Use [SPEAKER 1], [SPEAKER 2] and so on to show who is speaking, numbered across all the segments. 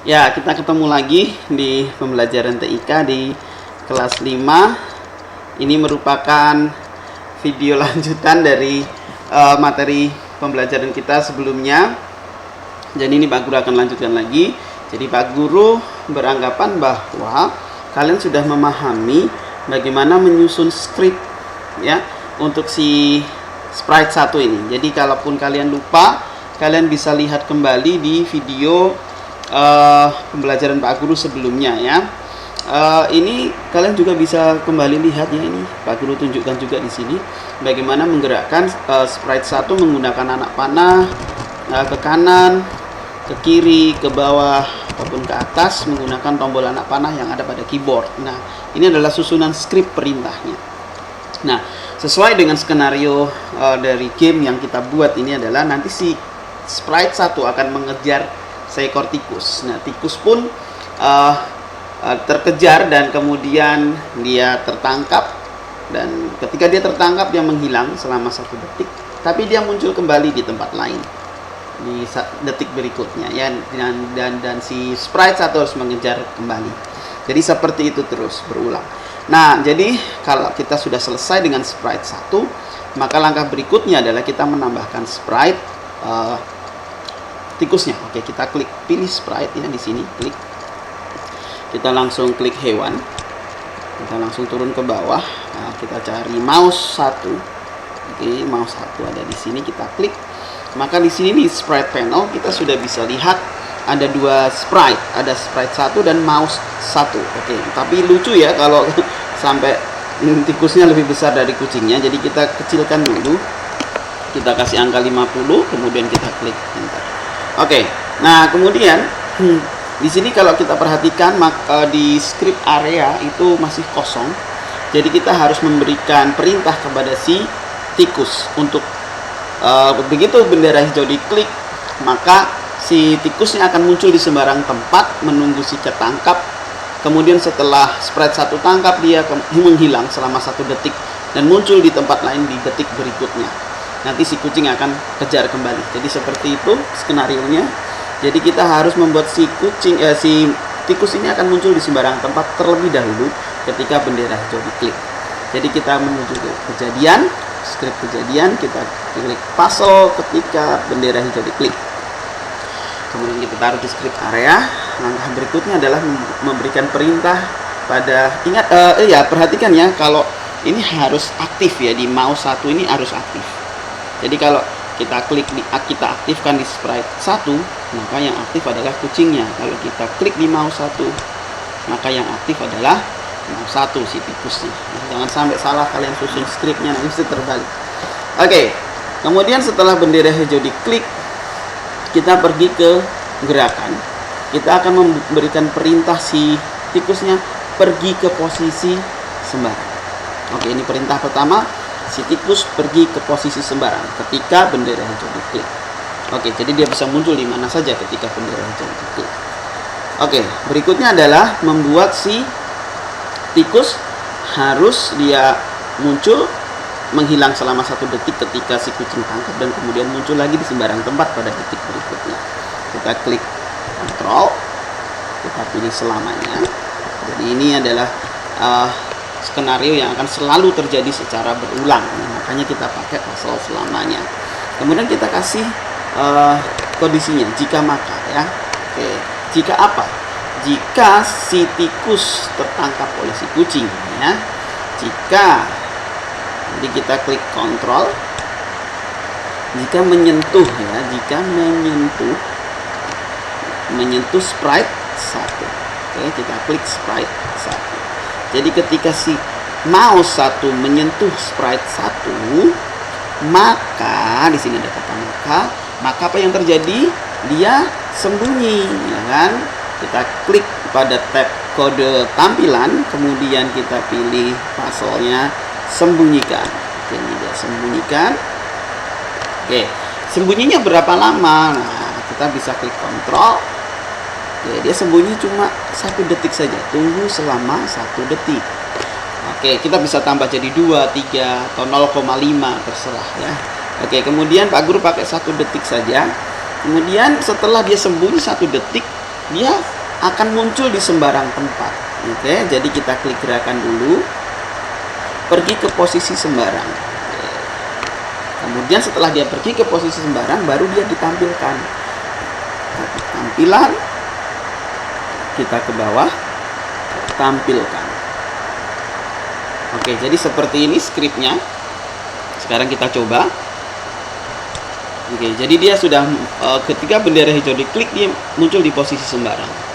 [SPEAKER 1] Ya, kita ketemu lagi di pembelajaran TIK di kelas 5. Ini merupakan video lanjutan dari materi pembelajaran kita sebelumnya. Jadi ini Pak Guru akan lanjutkan lagi. Jadi Pak Guru beranggapan bahwa kalian sudah memahami bagaimana menyusun skrip ya untuk si sprite 1 ini. Jadi kalaupun kalian lupa, kalian bisa lihat kembali di video pembelajaran Pak Guru sebelumnya ya. Ini kalian juga bisa kembali lihat ya, ini Pak Guru tunjukkan juga di sini bagaimana menggerakkan sprite 1 menggunakan anak panah ke kanan, ke kiri, ke bawah ataupun ke atas menggunakan tombol anak panah yang ada pada keyboard. Nah, ini adalah susunan skrip perintahnya. Nah, sesuai dengan skenario dari game yang kita buat ini adalah nanti si sprite 1 akan mengejar seekor tikus. Nah, tikus pun terkejar dan kemudian dia tertangkap, dan ketika dia tertangkap dia menghilang selama 1 detik, tapi dia muncul kembali di tempat lain di detik berikutnya ya, dan si sprite 1 harus mengejar kembali. Jadi seperti itu terus berulang. Nah, jadi kalau kita sudah selesai dengan sprite 1, maka langkah berikutnya adalah kita menambahkan sprite tikusnya. Oke, kita klik pilih sprite ya di sini, klik. Kita langsung klik hewan. Kita langsung turun ke bawah. Nah, kita cari mouse 1. Oke, mouse 1 ada di sini, kita klik. Maka di sini di sprite panel kita sudah bisa lihat ada 2 sprite, ada sprite 1 dan mouse 1. Oke, tapi lucu ya kalau sampai tikusnya lebih besar dari kucingnya. Jadi kita kecilkan dulu. Kita kasih angka 50, kemudian kita klik enter. Oke, nah kemudian di sini kalau kita perhatikan maka di script area itu masih kosong. Jadi kita harus memberikan perintah kepada si tikus untuk begitu bendera hijau diklik, maka si tikusnya akan muncul di sembarang tempat menunggu si ketangkap. Kemudian setelah sprite 1 tangkap, dia menghilang selama 1 detik dan muncul di tempat lain di detik berikutnya. Nanti si kucing akan kejar kembali. Jadi seperti itu skenarionya. Jadi kita harus membuat si tikus ini akan muncul di sembarang tempat terlebih dahulu ketika bendera hijau diklik. Jadi kita menuju ke kejadian, skrip kejadian, kita klik puzzle ketika bendera hijau diklik. Kemudian kita taruh di script area. Langkah berikutnya adalah memberikan perintah pada perhatikan ya, kalau ini harus aktif ya, di mouse 1 ini harus aktif. Jadi kalau kita klik kita aktifkan di sprite 1, maka yang aktif adalah kucingnya. Kalau kita klik di mouse 1, maka yang aktif adalah mouse 1, si tikusnya. Nah, jangan sampai salah kalian susun skripnya, nanti bisa terbalik. Oke, kemudian setelah bendera hijau diklik, kita pergi ke gerakan. Kita akan memberikan perintah si tikusnya pergi ke posisi sembarang. Oke, ini perintah pertama. Si tikus pergi ke posisi sembarang ketika bendera hijau diklik. Oke, jadi dia bisa muncul di mana saja ketika bendera hijau diklik. Oke, berikutnya adalah membuat si tikus harus dia muncul menghilang selama 1 detik ketika si kucing tangkap, dan kemudian muncul lagi di sembarang tempat pada detik berikutnya. Kita klik kontrol, kita pilih selamanya. Jadi ini adalah skenario yang akan selalu terjadi secara berulang. Makanya kita pakai pasal selamanya. Kemudian kita kasih kondisinya jika maka ya. Oke, jika apa? Jika si tikus tertangkap oleh si kucing ya. Jadi kita klik kontrol. Jika menyentuh ya, jika menyentuh sprite 1. Oke, kita klik sprite 1. Jadi ketika si mouse 1 menyentuh sprite 1, maka di sini ada kata maka apa yang terjadi? Dia sembunyi, ya kan? Kita klik pada tab kode tampilan, kemudian kita pilih puzzle-nya sembunyikan. Oke, ini dia sembunyikan. Oke, sembunyinya berapa lama? Nah, kita bisa klik kontrol. Oke, dia sembunyi cuma 1 detik saja. Tunggu selama 1 detik. Oke, kita bisa tambah jadi 2, 3, atau 0,5 terserah ya. Oke, kemudian Pak Guru pakai 1 detik saja. Kemudian setelah dia sembunyi 1 detik, dia akan muncul di sembarang tempat. Oke, jadi kita klik gerakan dulu, pergi ke posisi sembarang. Kemudian setelah dia pergi ke posisi sembarang, baru dia ditampilkan. Tampilan, kita ke bawah, tampilkan. Oke, jadi seperti ini skripnya. Sekarang kita coba. Oke, jadi dia sudah ketika bendera hijau diklik, dia muncul di posisi sembarang.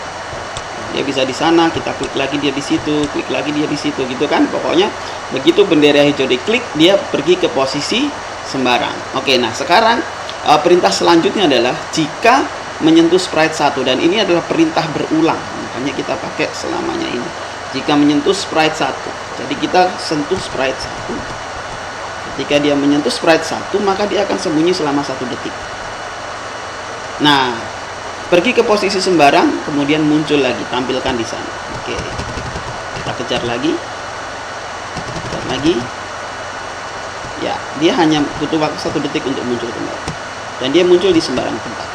[SPEAKER 1] Dia bisa di sana, kita klik lagi dia di situ, klik lagi dia di situ, gitu kan. Pokoknya begitu bendera hijau diklik, dia pergi ke posisi sembarang. Oke, nah sekarang perintah selanjutnya adalah jika menyentuh sprite 1, dan ini adalah perintah berulang, makanya kita pakai selamanya ini. Jika menyentuh sprite 1, jadi kita sentuh sprite 1. Ketika dia menyentuh sprite 1, maka dia akan sembunyi selama 1 detik. Nah, pergi ke posisi sembarang, kemudian muncul lagi, tampilkan di sana. Oke, kita kejar lagi, ya, dia hanya butuh waktu 1 detik untuk muncul kembali, dan dia muncul di sembarang tempat.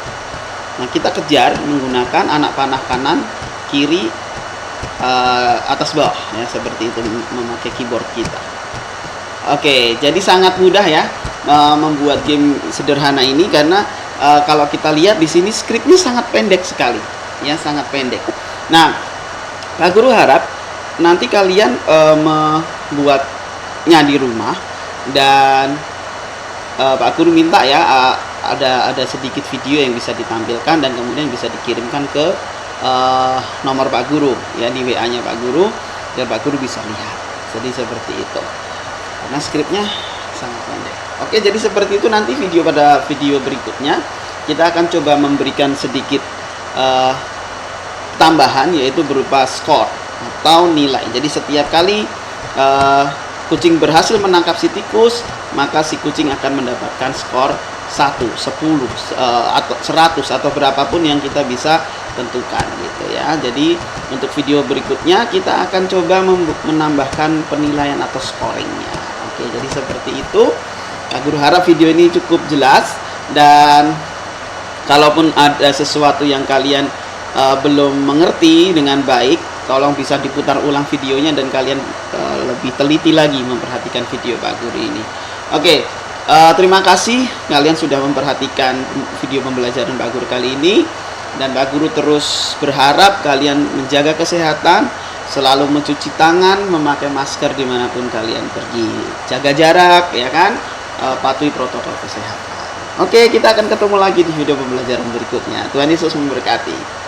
[SPEAKER 1] Nah, kita kejar menggunakan anak panah kanan, kiri, atas bawah, ya, seperti itu, memakai keyboard kita. Oke, jadi sangat mudah ya membuat game sederhana ini, karena kalau kita lihat di sini skripnya sangat pendek sekali, ya, sangat pendek. Nah, Pak Guru harap nanti kalian membuatnya di rumah, dan Pak Guru minta ya ada sedikit video yang bisa ditampilkan dan kemudian bisa dikirimkan ke nomor Pak Guru, ya, di WA-nya Pak Guru, biar Pak Guru bisa lihat. Jadi seperti itu, karena skripnya sangat pendek. Oke, jadi seperti itu. Nanti pada video berikutnya kita akan coba memberikan sedikit tambahan, yaitu berupa skor atau nilai. Jadi setiap kali kucing berhasil menangkap si tikus, maka si kucing akan mendapatkan skor 1, 10, atau 100 atau berapapun yang kita bisa tentukan, gitu ya. Jadi untuk video berikutnya kita akan coba menambahkan penilaian atau scoringnya. Oke, jadi seperti itu. Pak Guru harap video ini cukup jelas, dan kalaupun ada sesuatu yang kalian belum mengerti dengan baik, tolong bisa diputar ulang videonya dan kalian lebih teliti lagi memperhatikan video Pak Guru ini. Oke, terima kasih kalian sudah memperhatikan video pembelajaran Pak Guru kali ini, dan Pak Guru terus berharap kalian menjaga kesehatan, selalu mencuci tangan, memakai masker dimanapun kalian pergi, jaga jarak, ya kan, patuhi protokol kesehatan. Oke, kita akan ketemu lagi di video pembelajaran berikutnya. Tuhan Yesus memberkati.